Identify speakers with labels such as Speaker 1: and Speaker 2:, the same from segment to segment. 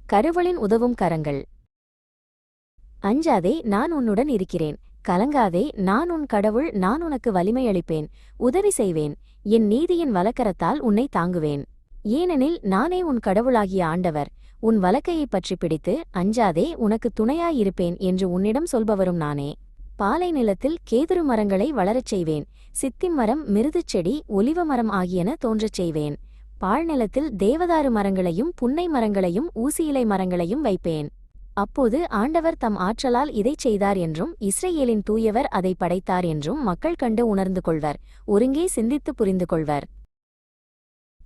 Speaker 1: கடவுளின் உதவும் கரங்கள். அஞ்சாதே, நான் உன்னுடன் இருக்கிறேன். கலங்காதே, நான் உன் கடவுள். நான் உனக்கு வலிமை அளிப்பேன், உதவி செய்வேன். என் நீதியின் வலக்கரத்தால் உன்னை தாங்குவேன். ஏனெனில் நானே உன் கடவுளாகிய ஆண்டவர். உன் வலக்கையைப் பற்றி பிடித்து, அஞ்சாதே, உனக்கு துணையாயிருப்பேன் என்று உன்னிடம் சொல்பவரும் நானே. பாலை நிலத்தில் கேதுரு மரங்களை வளரச் செய்வேன். சித்திம் மரம், மிருதுச் செடி, ஒலிவ மரம் ஆகியன தோன்றச் செய்வேன். பாழ்நிலத்தில் தேவதாரு மரங்களையும் புன்னை மரங்களையும் ஊசியிலை மரங்களையும் வைப்பேன். அப்போது ஆண்டவர் தம் ஆற்றலால் இதைச் செய்தார் என்றும் இஸ்ரேலின் தூயவர் அதை படைத்தார் என்றும் மக்கள் கண்டு உணர்ந்து கொள்வர், ஒருங்கே சிந்தித்து புரிந்து கொள்வர்.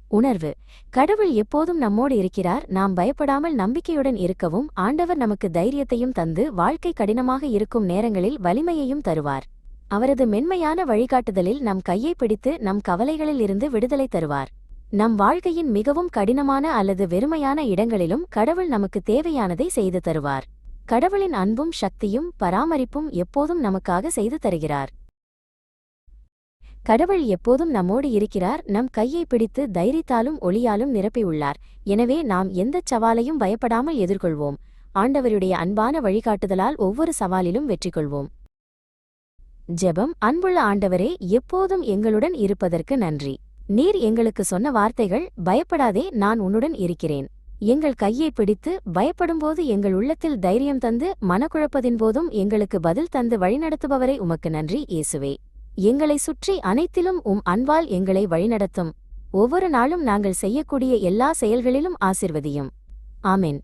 Speaker 1: உணர்வு. கடவுள் எப்போதும் நம்மோடு இருக்கிறார். நாம் பயப்படாமல் நம்பிக்கையுடன் இருக்கவும் ஆண்டவர் நமக்கு தைரியத்தையும் தந்து வாழ்க்கை கடினமாக இருக்கும் நேரங்களில் வலிமையையும் தருவார். அவரது மென்மையான வழிகாட்டுதலில் நம் கையை பிடித்து நம் கவலைகளில் இருந்து விடுதலை தருவார். நம் வாழ்க்கையின் மிகவும் கடினமான அல்லது வெறுமையான இடங்களிலும் கடவுள் நமக்கு தேவையானதை செய்து தருவார். கடவுளின் அன்பும் சக்தியும் பராமரிப்பும் எப்போதும் நமக்காக செய்து தருகிறார். கடவுள் எப்போதும் நம்மோடு இருக்கிறார். நம் கையை பிடித்து தைரியத்தாலும் ஒளியாலும் நிரப்பியுள்ளார். எனவே நாம் எந்தச் சவாலையும் பயப்படாமல் எதிர்கொள்வோம். ஆண்டவருடைய அன்பான வழிகாட்டுதலால் ஒவ்வொரு சவாலிலும் வெற்றி கொள்வோம். ஜெபம். அன்புள்ள ஆண்டவரே, எப்போதும் எங்களுடன் இருப்பதற்கு நன்றி. நீர் எங்களுக்கு சொன்ன வார்த்தைகள், பயப்படாதே, நான் உன்னுடன் இருக்கிறேன். எங்கள் கையை பிடித்து பயப்படும்போது எங்கள் உள்ளத்தில் தைரியம் தந்து மனக்குழப்பத்தின் போதும் எங்களுக்கு பதில் தந்து வழிநடத்துபவரை உமக்கு நன்றி இயேசுவே. எங்களை சுற்றி அனைத்திலும் அன்பால் எங்களை வழிநடத்தும். ஒவ்வொரு நாளும் நாங்கள் செய்யக்கூடிய எல்லா செயல்களிலும் ஆசிர்வதியும். ஆமென்.